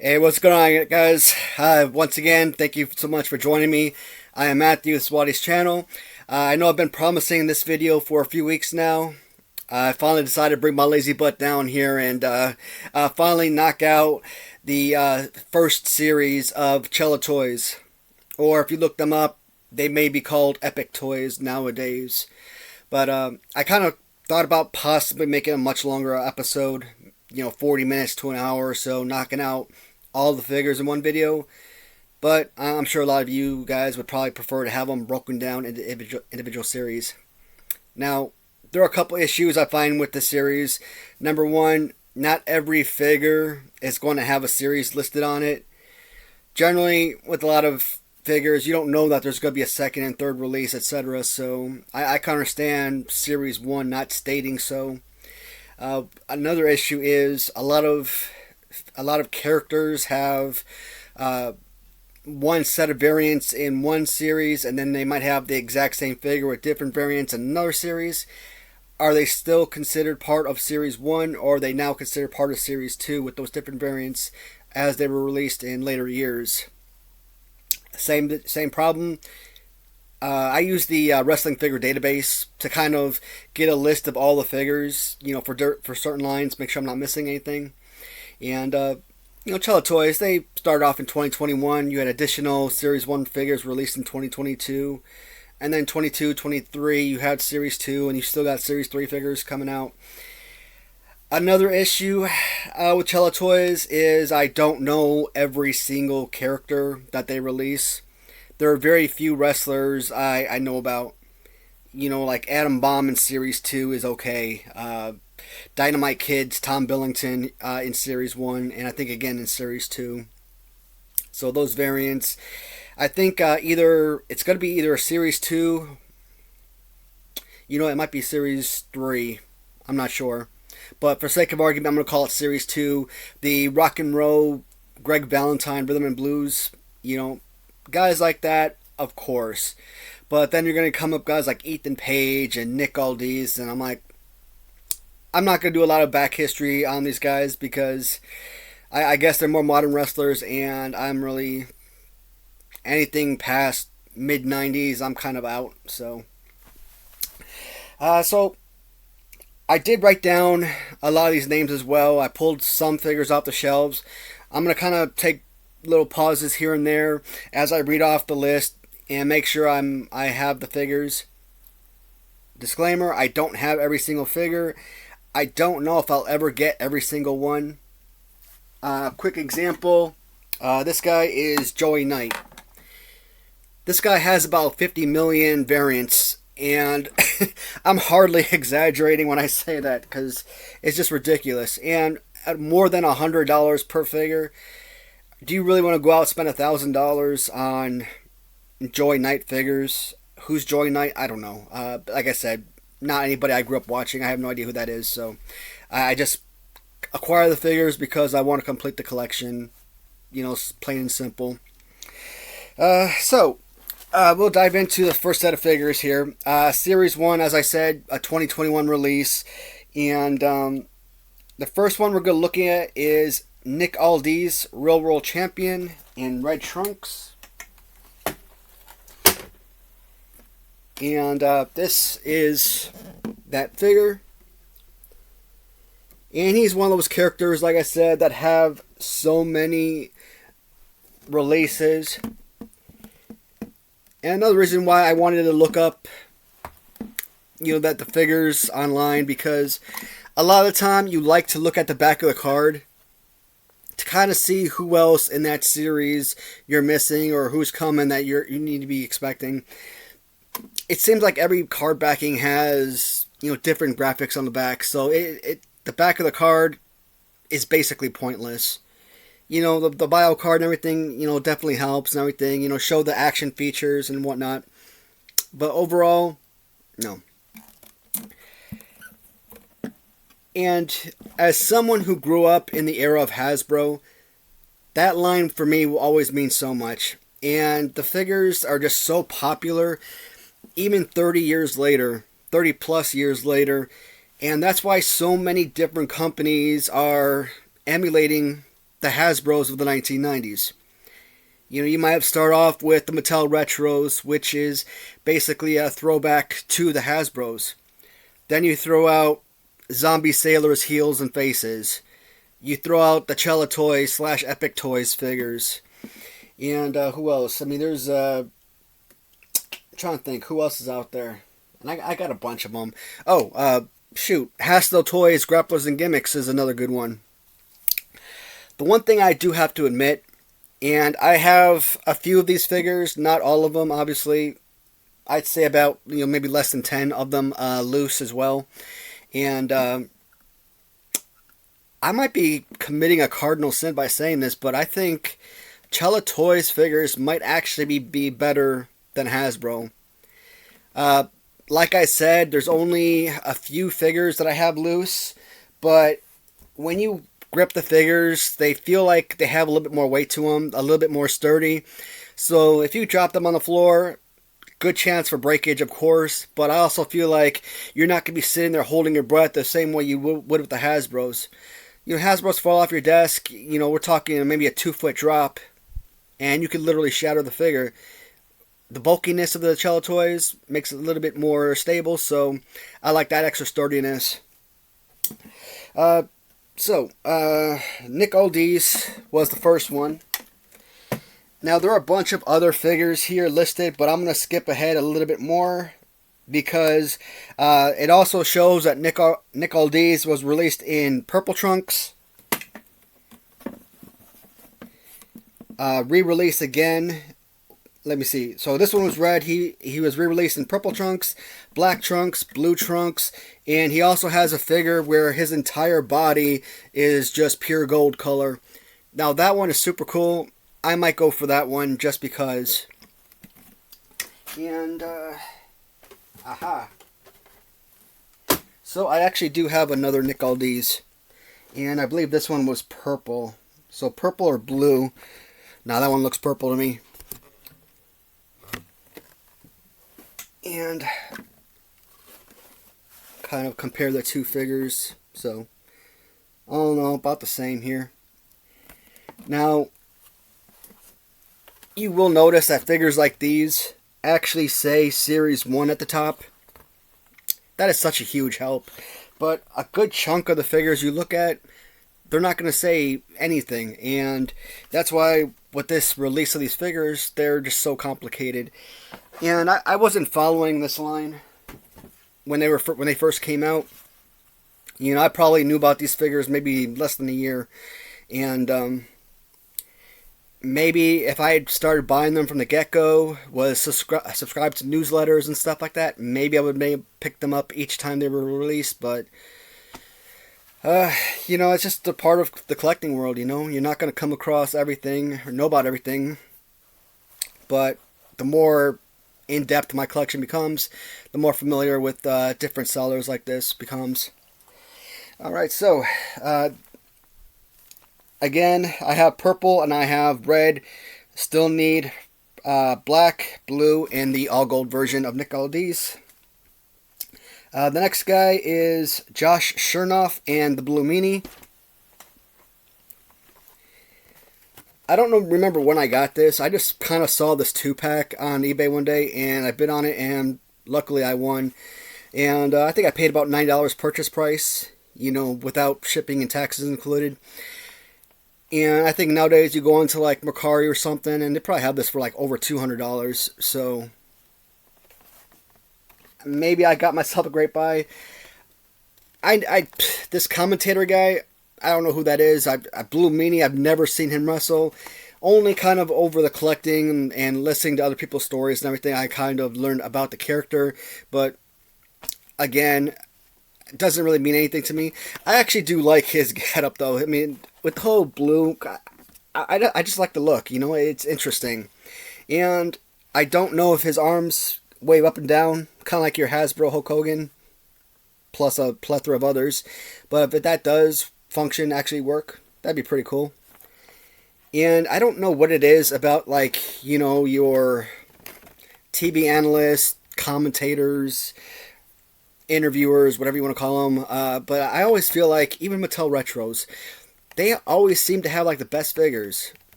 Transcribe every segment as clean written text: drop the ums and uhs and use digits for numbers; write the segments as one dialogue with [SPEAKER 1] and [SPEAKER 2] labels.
[SPEAKER 1] Hey, what's going on, guys? Once again, thank you so much for joining me. I am Matthew, this is Watty's channel. I know I've been promising this video for a few weeks now. I finally decided to bring my lazy butt down here and finally knock out the first series of Chella toys. Or if you look them up, they may be called Epic Toys nowadays. But I kind of thought about possibly making a much longer episode, 40 minutes to an hour or so, knocking out all the figures in one video. But I'm sure a lot of you guys would probably prefer to have them broken down into individual series. Now, there are a couple issues I find with the series. Number one, not every figure is going to have a series listed on it. Generally, with a lot of figures, you don't know that there's going to be a second and third release, etc. So I can understand Series 1 not stating so. Another issue is a lot of characters have one set of variants in one series, and then they might have the exact same figure with different variants in another series. Are they still considered part of Series 1, or are they now considered part of Series 2 with those different variants as they were released in later years? Same problem. I use the wrestling figure database to kind of get a list of all the figures, for certain lines, make sure I'm not missing anything. And Chella Toys, they started off in 2021. You had additional Series 1 figures released in 2022. And then 22, 23, you had Series 2, and you still got Series 3 figures coming out. Another issue with Chella Toys is I don't know every single character that they release. There are very few wrestlers I know about. Like Adam Bomb in Series 2 is okay. Dynamite Kid's Tom Billington in Series 1, and I think again in Series 2. So those variants, I think it's going to be either a Series 2, it might be Series 3, I'm not sure. But for sake of argument, I'm going to call it Series 2. The rock and roll, Greg Valentine, rhythm and blues, guys like that, of course. But then you're going to come up guys like Ethan Page and Nick Aldis, and I'm like, I'm not going to do a lot of back history on these guys because I guess they're more modern wrestlers, and I'm really anything past mid-90s, I'm kind of out. So I did write down a lot of these names as well. I pulled some figures off the shelves. I'm going to kind of take little pauses here and there as I read off the list and make sure I have the figures. Disclaimer, I don't have every single figure. I don't know if I'll ever get every single one. Quick example, this guy is Joey Knight. This guy has about 50 million variants, and I'm hardly exaggerating when I say that because it's just ridiculous. And at more than $100 per figure, do you really want to go out and spend $1,000 on Joey Knight figures? Who's Joey Knight? I don't know. Like I said, not anybody I grew up watching. I have no idea who that is. So I just acquire the figures because I want to complete the collection. Plain and simple. We'll dive into the first set of figures here. Series 1, as I said, a 2021 release. And the first one we're going to look at is Nick Aldis, Real World Champion in red trunks. And this is that figure. And he's one of those characters, like I said, that have so many releases. And another reason why I wanted to look up, that the figures online, because a lot of the time you like to look at the back of the card to kind of see who else in that series you're missing or who's coming that you need to be expecting. It seems like every card backing has different graphics on the back, so the back of the card is basically pointless. The bio card and everything, definitely helps and everything, show the action features and whatnot. But overall, no. And as someone who grew up in the era of Hasbro, that line for me will always mean so much. And the figures are just so popular, even 30 years later, 30 plus years later. And that's why so many different companies are emulating the Hasbros of the 1990s. You know, you might have started off with the Mattel Retros, which is basically a throwback to the Hasbros. Then you throw out Zombie Sailor's heels and faces. You throw out the Chella Toys / Epic Toys figures. And who else? I mean, there's... I'm trying to think. Who else is out there? And I got a bunch of them. Oh, shoot. Hasbro Toys, Grapplers, and Gimmicks is another good one. The one thing I do have to admit, and I have a few of these figures, not all of them, obviously. I'd say about, maybe less than 10 of them loose as well. And I might be committing a cardinal sin by saying this, but I think Chella Toys figures might actually be better than Hasbro. Like I said, there's only a few figures that I have loose, but when you grip the figures, they feel like they have a little bit more weight to them, a little bit more sturdy. So if you drop them on the floor, good chance for breakage, of course, but I also feel like you're not going to be sitting there holding your breath the same way you would with the Hasbros. Hasbros fall off your desk, we're talking maybe a 2-foot drop, and you could literally shatter the figure. The bulkiness of the Chella Toys makes it a little bit more stable, so I like that extra sturdiness. Nick Aldis was the first one. Now, there are a bunch of other figures here listed, but I'm going to skip ahead a little bit more because it also shows that Nick Aldis was released in purple trunks. Re-released again. Let me see. So this one was red. He was re-released in purple trunks, black trunks, blue trunks, and he also has a figure where his entire body is just pure gold color. Now that one is super cool. I might go for that one just because. And so I actually do have another Nick Aldis, and I believe this one was purple. So purple or blue. Now that one looks purple to me. And kind of compare the two figures. So, I don't know, about the same here. Now, you will notice that figures like these actually say Series 1 at the top. That is such a huge help. But a good chunk of the figures you look at, they're not going to say anything. And that's why with this release of these figures, they're just so complicated. And I wasn't following this line when they first came out. I probably knew about these figures maybe less than a year. And maybe if I had started buying them from the get-go, was subscribed to newsletters and stuff like that, maybe I would pick them up each time they were released. But it's just a part of the collecting world, You're not going to come across everything or know about everything. But the more in-depth my collection becomes, the more familiar with different sellers like this becomes. Alright, so again, I have purple and I have red. Still need black, blue, and the all-gold version of Nick Aldis. The next guy is Josh Chernoff and the Blue Meanie. I don't remember when I got this. I just kind of saw this 2-pack on eBay one day, and I bid on it, and luckily I won. And I think I paid about $9 purchase price, without shipping and taxes included. And I think nowadays you go into like Mercari or something, and they probably have this for like over $200. So maybe I got myself a great buy. This commentator guy, I don't know who that is. Blue Meanie, I've never seen him wrestle. Only kind of over the collecting and listening to other people's stories and everything, I kind of learned about the character. But again, it doesn't really mean anything to me. I actually do like his getup though. I mean, with the whole blue, I just like the look. It's interesting. And I don't know if his arms wave up and down, kind of like your Hasbro Hulk Hogan, plus a plethora of others. But if that does function, actually work, that'd be pretty cool. And I don't know what it is about, like, your TV analysts, commentators, interviewers, whatever you want to call them, but I always feel like, even Mattel Retros, they always seem to have like the best figures.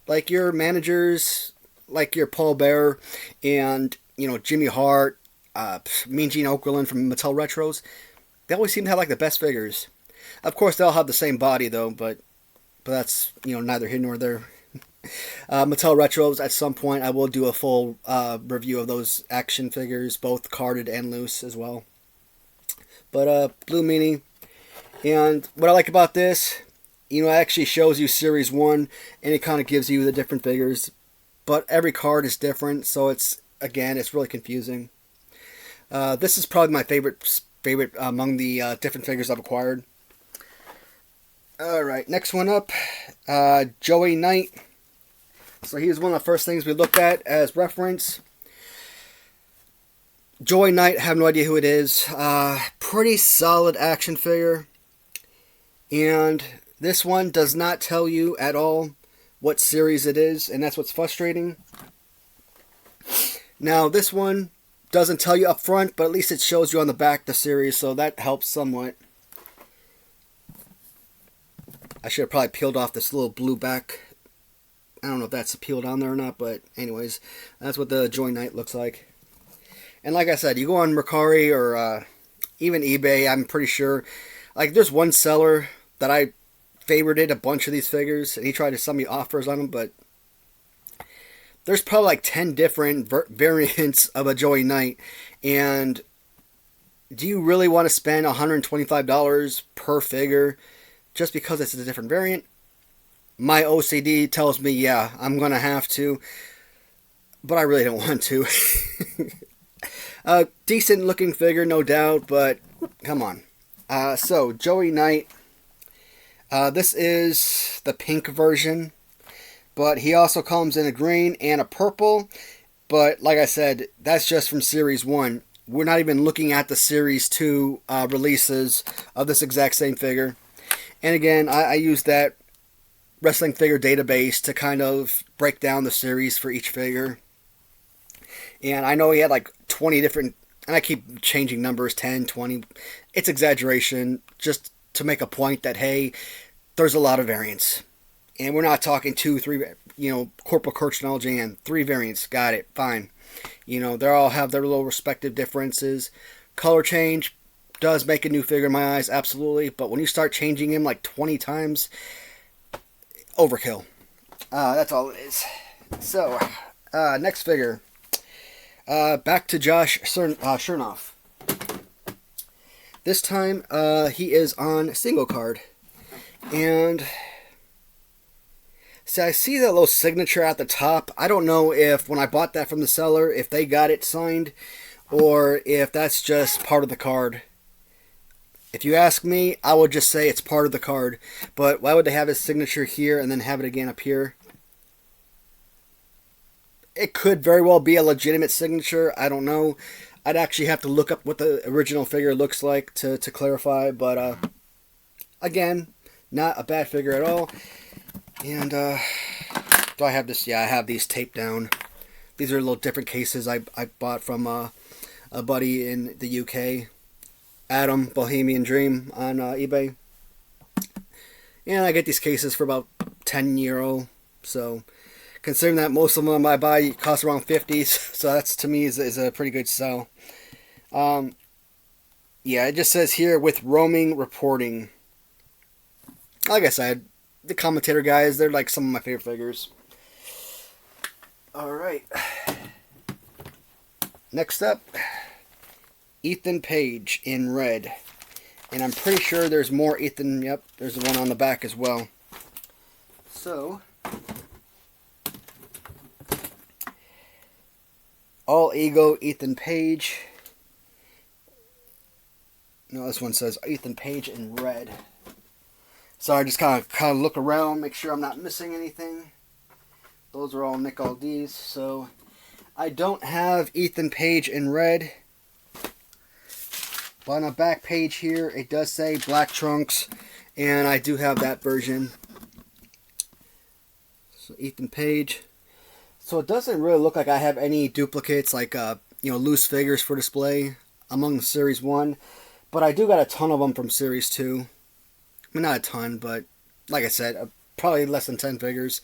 [SPEAKER 1] Like your managers, like your Paul Bearer and, Jimmy Hart, Mean Gene Okerlund from Mattel Retros. They always seem to have like the best figures. Of course, they all have the same body though, but that's neither here nor there. Mattel Retros. At some point, I will do a full review of those action figures, both carded and loose as well. But Blue Meanie, and what I like about this, it actually shows you Series 1, and it kind of gives you the different figures. But every card is different, so it's really confusing. This is probably my favorite among the different figures I've acquired. Alright, next one up, Joey Knight. So he's one of the first things we looked at as reference. Joey Knight, have no idea who it is. Pretty solid action figure. And this one does not tell you at all what series it is, and that's what's frustrating. Now, this one doesn't tell you up front, but at least it shows you on the back the series, so that helps somewhat. I should have probably peeled off this little blue back. I don't know if that's peeled on there or not, but anyways, that's what the Joey Knight looks like. And like I said, you go on Mercari or even eBay, I'm pretty sure. Like, there's one seller that I favorited a bunch of these figures, and he tried to sell me offers on them, but there's probably like 10 different variants of a Joey Knight, and do you really want to spend $125 per figure just because it's a different variant? My OCD tells me, yeah, I'm going to have to, but I really don't want to. Decent looking figure, no doubt, but come on. So, Joey Knight. This is the pink version, but he also comes in a green and a purple. But like I said, that's just from Series 1. We're not even looking at the Series 2 releases of this exact same figure. And again, I use that wrestling figure database to kind of break down the series for each figure. And I know he had like 20 different, and I keep changing numbers, 10, 20. It's exaggeration, just to make a point that, hey, there's a lot of variants. And we're not talking 2, 3, Corporal Kirchnell Jan, 3 variants, got it, fine. They all have their little respective differences. Color change does make a new figure in my eyes, absolutely. But when you start changing him like 20 times, overkill. That's all it is. So, next figure. Back to Josh Chernoff. This time, he is on single card. And see, I see that little signature at the top. I don't know if when I bought that from the seller, if they got it signed, or if that's just part of the card. If you ask me, I would just say it's part of the card. But why would they have his signature here and then have it again up here? It could very well be a legitimate signature. I don't know. I'd actually have to look up what the original figure looks like to clarify. But again, not a bad figure at all. And do I have this? Yeah, I have these taped down. These are little different cases I bought from a buddy in the UK. Adam, Bohemian Dream on eBay. And I get these cases for about €10. So, considering that most of them I buy cost around 50s, so that's to me is a pretty good sell. Yeah, it just says here with roaming reporting. Like I said, the commentator guys, they're like some of my favorite figures. Alright. Next up, Ethan Page in red. And I'm pretty sure there's more Ethan. Yep, there's the one on the back as well. So, all ego Ethan Page. No, this one says Ethan Page in red. So I just kind of look around, make sure I'm not missing anything. Those are all Nick Aldi's. So I don't have Ethan Page in red. But on the back page here, it does say Black Trunks, and I do have that version. So Ethan Page. So it doesn't really look like I have any duplicates, like loose figures for display among Series 1. But I do got a ton of them from Series 2. I mean, not a ton, but like I said, probably less than 10 figures.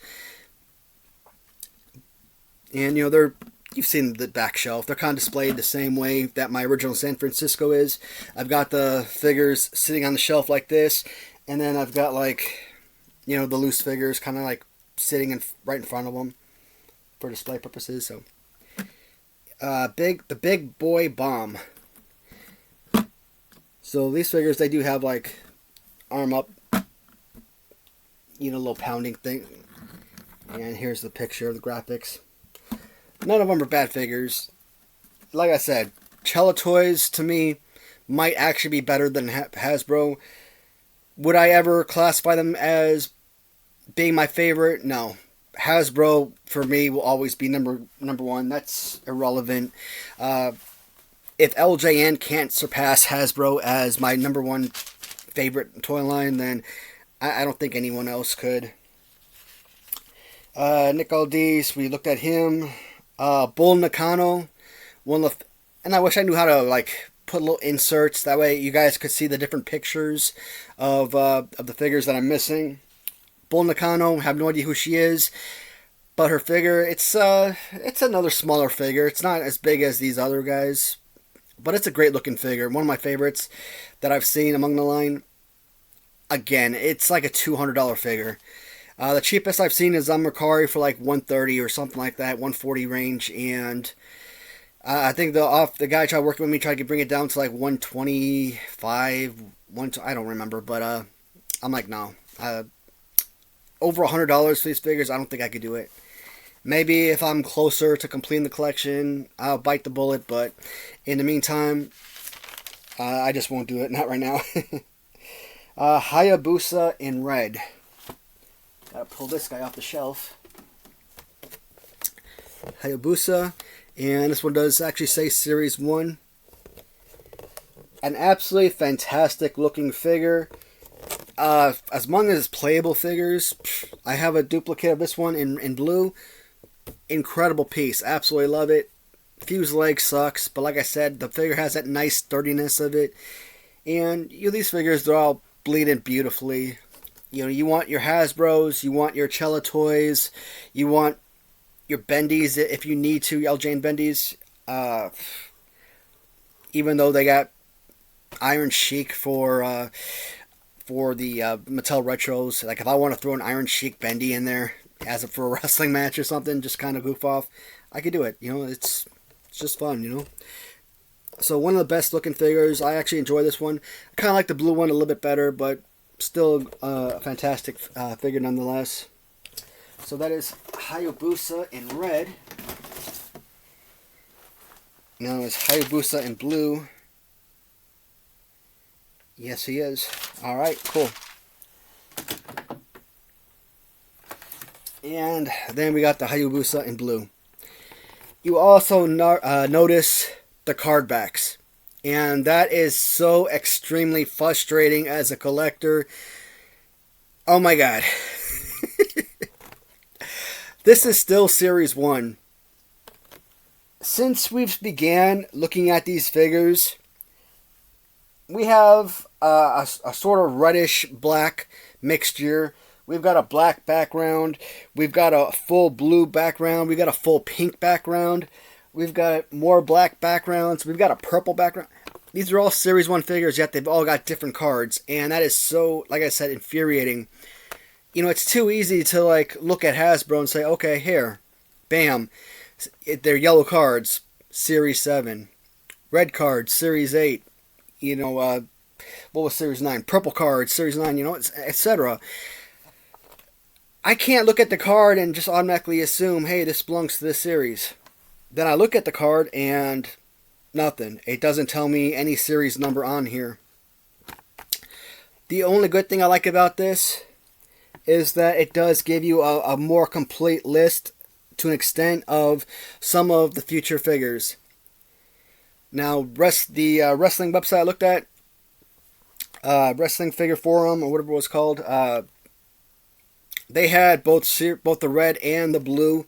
[SPEAKER 1] And, you know, you've seen the back shelf. They're kind of displayed the same way that my original San Francisco is. I've got the figures sitting on the shelf like this. And then I've got, like, you know, the loose figures kind of like sitting right in front of them for display purposes. So, the big boy bomb. So these figures, they do have like arm up, you know, little pounding thing. And here's the picture of the graphics. None of them are bad figures. Like I said, Chella toys to me might actually be better than Hasbro. Would I ever classify them as being my favorite? No. Hasbro for me will always be number one. That's irrelevant. If LJN can't surpass Hasbro as my number one favorite toy line, then I don't think anyone else could. Nick Aldis, we looked at him. Bull Nakano, and I wish I knew how to like put little inserts. That way you guys could see the different pictures of the figures that I'm missing. Bull Nakano, have no idea who she is, but her figure, it's another smaller figure. It's not as big as these other guys, but it's a great looking figure. One of my favorites that I've seen among the line. Again, it's like a $200 figure. The cheapest I've seen is on Mercari for like $130 or something like that, $140 range, and I think the guy tried working with me tried to bring it down to like $125, I don't remember, but I'm like, no, over $100 for these figures, I don't think I could do it. Maybe if I'm closer to completing the collection, I'll bite the bullet, but in the meantime, I just won't do it, not right now. Hayabusa in red. Gotta pull this guy off the shelf. Hayabusa, and this one does actually say Series 1. An absolutely fantastic looking figure. As long as playable figures, I have a duplicate of this one in blue. Incredible piece, absolutely love it. Fused leg sucks, but like I said, the figure has that nice sturdiness of it. And these figures, they're all bleeding beautifully. You know, you want your Hasbros, you want your Chella toys, you want your bendies if you need to, LJN bendies. Even though they got Iron Sheik for the Mattel Retros, like if I want to throw an Iron Sheik bendy in there for a wrestling match or something, just kind of goof off, I could do it. You know, it's just fun, you know. So one of the best looking figures. I actually enjoy this one. I kind of like the blue one a little bit better, but still a fantastic figure nonetheless. So that is Hayabusa in red. Now is Hayabusa in blue. Yes, he is. Alright, cool. And then we got the Hayabusa in blue. You also notice the card backs. And that is so extremely frustrating as a collector. Oh my god. This is still Series 1. Since we've began looking at these figures, we have a sort of reddish black mixture. We've got a black background. We've got a full blue background. We've got a full pink background. We've got more black backgrounds. We've got a purple background. These are all Series 1 figures, yet they've all got different cards. And that is so, like I said, infuriating. You know, it's too easy to, like, look at Hasbro and say, okay, here, bam. They're yellow cards, Series 7. Red cards, Series 8. You know, what was Series 9? Purple cards, Series 9, you know, etc. I can't look at the card and just automatically assume, hey, this belongs to this series. Then I look at the card and nothing. It doesn't tell me any series number on here. The only good thing I like about this is that it does give you a more complete list to an extent of some of the future figures. Now, the wrestling website I looked at, Wrestling Figure Forum or whatever it was called, they had both the red and the blue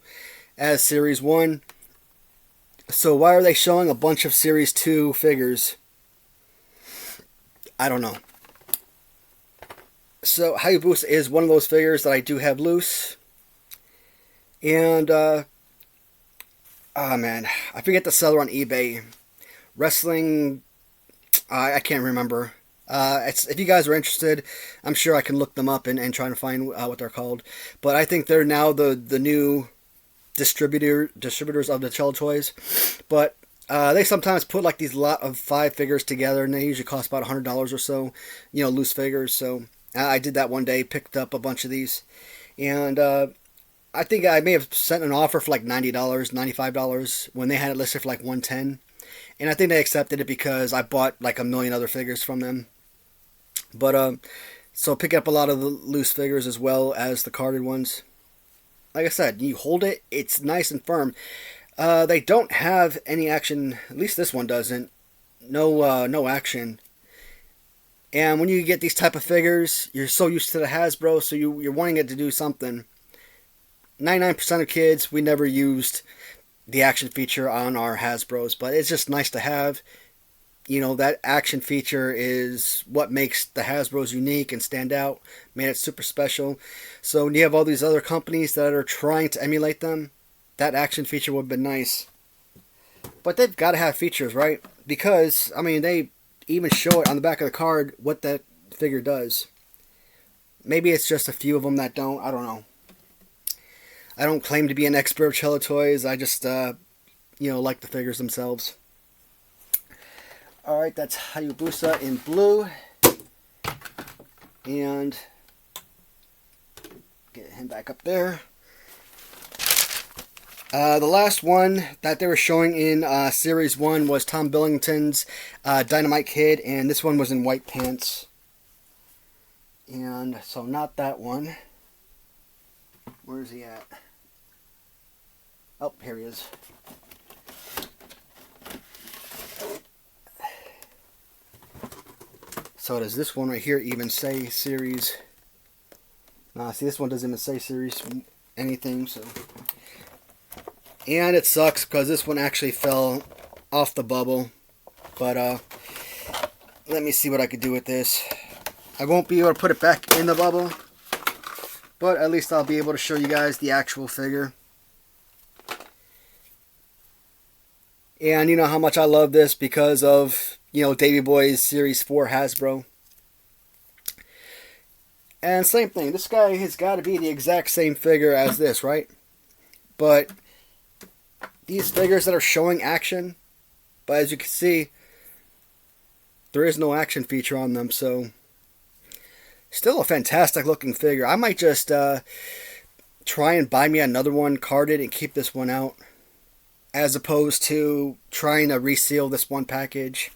[SPEAKER 1] as Series 1. So why are they showing a bunch of Series 2 figures? I don't know. So Hayabusa is one of those figures that I do have loose. And, oh man, I forget the seller on eBay. Wrestling, I can't remember. If you guys are interested, I'm sure I can look them up and try to find what they're called. But I think they're now the new distributors of the Chella toys. But they sometimes put like these lot of 5 figures together, and they usually cost about $100 or so, loose figures. So I did that one day, picked up a bunch of these, and I think I may have sent an offer for like $90, $95 when they had it listed for like $110, and I think they accepted it because I bought like a million other figures from them. But so pick up a lot of the loose figures as well as the carded ones. Like I said, you hold it, it's nice and firm. They don't have any action. At least this one doesn't. No action. And when you get these type of figures, you're so used to the Hasbro, so you're wanting it to do something. 99% of kids, we never used the action feature on our Hasbros, but it's just nice to have. That action feature is what makes the Hasbros unique and stand out, made it super special. So when you have all these other companies that are trying to emulate them, that action feature would have been nice. But they've got to have features, right? Because, they even show it on the back of the card what that figure does. Maybe it's just a few of them that don't. I don't know. I don't claim to be an expert of Chella toys. I just, like the figures themselves. Alright, that's Hayabusa in blue. And get him back up there. The last one that they were showing in Series 1 was Tom Billington's Dynamite Kid, and this one was in white pants. And so not that one. Where's he at? Oh, here he is. So does this one right here even say Series? See, this one doesn't even say Series anything, so... And it sucks because this one actually fell off the bubble. But let me see what I could do with this. I won't be able to put it back in the bubble, but at least I'll be able to show you guys the actual figure. And you know how much I love this because of, Davy Boy's Series 4 Hasbro. And same thing, this guy has got to be the exact same figure as this, right? But these figures that are showing action, but as you can see, there is no action feature on them, so still a fantastic looking figure. I might just try and buy me another one carded and keep this one out, as opposed to trying to reseal this one package.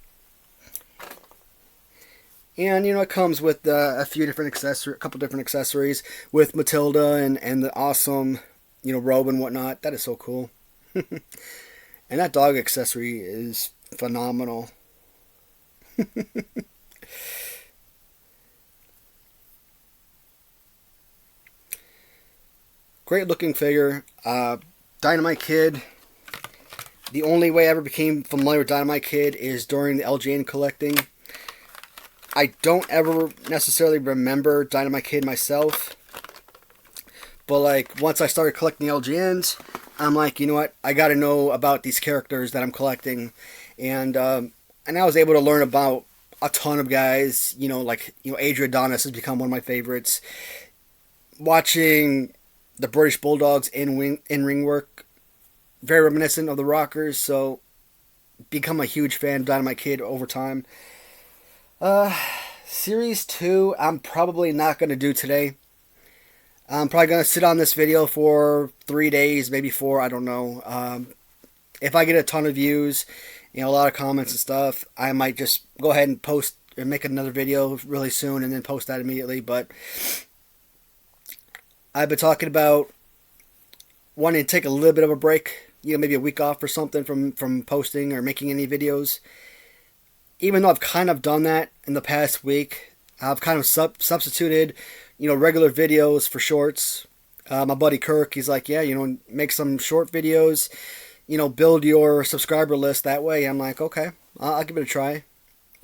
[SPEAKER 1] And it comes with a few different accessories, a couple different accessories with Matilda and the awesome robe and whatnot. That is so cool. And that dog accessory is phenomenal. Great looking figure. Dynamite Kid. The only way I ever became familiar with Dynamite Kid is during the LJN collecting. I don't ever necessarily remember Dynamite Kid myself. But like once I started collecting LJNs, I'm like, you know what? I got to know about these characters that I'm collecting, and I was able to learn about a ton of guys. Adrian Adonis has become one of my favorites. Watching the British Bulldogs in ring work, very reminiscent of the Rockers. So, become a huge fan of Dynamite Kid over time. Series 2, I'm probably not going to do today. I'm probably going to sit on this video for 3 days, maybe 4, I don't know. If I get a ton of views, a lot of comments and stuff, I might just go ahead and post or make another video really soon and then post that immediately. But I've been talking about wanting to take a little bit of a break, maybe a week off or something from posting or making any videos. Even though I've kind of done that in the past week, I've kind of substituted regular videos for shorts. My buddy Kirk, he's like, yeah, make some short videos, build your subscriber list that way. I'm like, okay, I'll give it a try.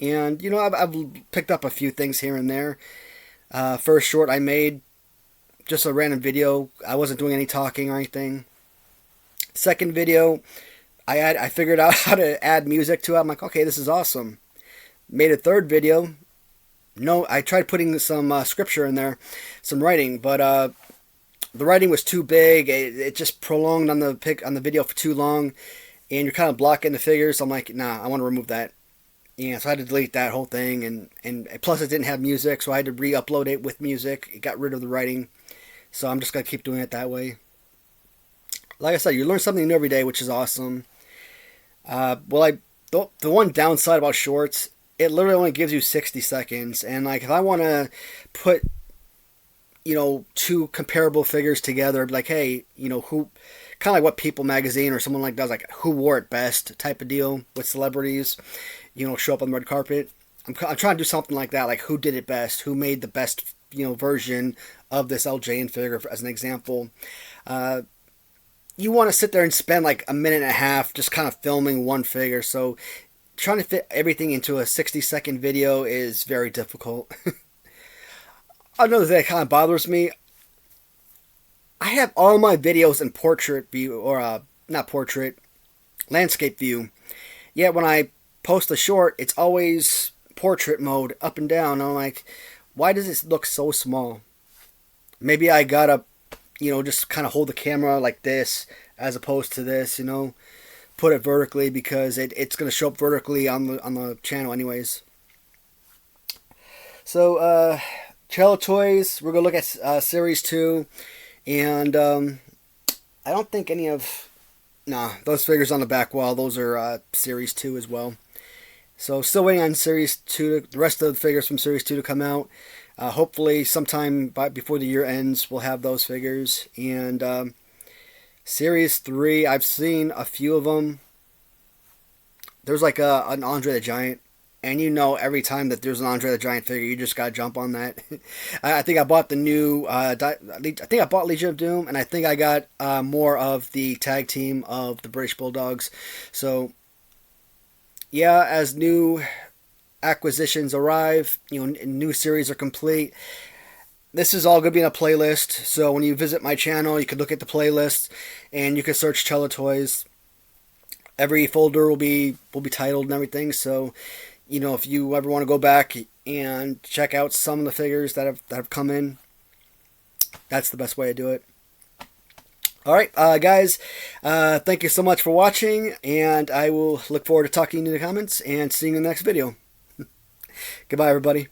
[SPEAKER 1] And, I've picked up a few things here and there. First short I made, just a random video. I wasn't doing any talking or anything. Second video, I figured out how to add music to it. I'm like, okay, this is awesome. Made a third video. No, I tried putting some scripture in there, some writing, but the writing was too big. It just prolonged on the video for too long, and you're kind of blocking the figures. So I'm like, nah, I want to remove that. Yeah, so I had to delete that whole thing, and plus it didn't have music, so I had to re-upload it with music. It got rid of the writing, so I'm just gonna keep doing it that way. Like I said, you learn something new every day, which is awesome. The one downside about shorts, it literally only gives you 60 seconds, and like if I want to put, two comparable figures together, like, hey, who, kind of like what People magazine or someone like does, like who wore it best type of deal with celebrities, show up on the red carpet. I'm trying to do something like that, like who did it best, who made the best, version of this LJN figure, as an example. You want to sit there and spend like a minute and a half just kind of filming one figure, so trying to fit everything into a 60-second video is very difficult. Another thing that kind of bothers me, I have all my videos in portrait view, or not portrait, landscape view. Yet when I post a short, it's always portrait mode, up and down. I'm like, why does this look so small? Maybe I gotta, just kind of hold the camera like this, as opposed to this, put it vertically, because it's going to show up vertically on the channel anyways. So, Chella Toys, we're going to look at Series 2, and I don't think any of, those figures on the back wall, those are Series 2 as well. So, still waiting on Series 2, the rest of the figures from Series 2 to come out. Hopefully, sometime before the year ends, we'll have those figures. And Series 3, I've seen a few of them. There's like an Andre the Giant. And every time that there's an Andre the Giant figure, you just gotta jump on that. I think I bought the new, I think I bought Legion of Doom, and I think I got more of the tag team of the British Bulldogs. So, yeah, as new acquisitions arrive, new series are complete, this is all going to be in a playlist. So when you visit my channel, you can look at the playlist, and you can search Chella Toys. Every folder will be titled and everything. So, if you ever want to go back and check out some of the figures that have come in, that's the best way to do it. All right, guys, thank you so much for watching, and I will look forward to talking to you in the comments and seeing you in the next video. Goodbye, everybody.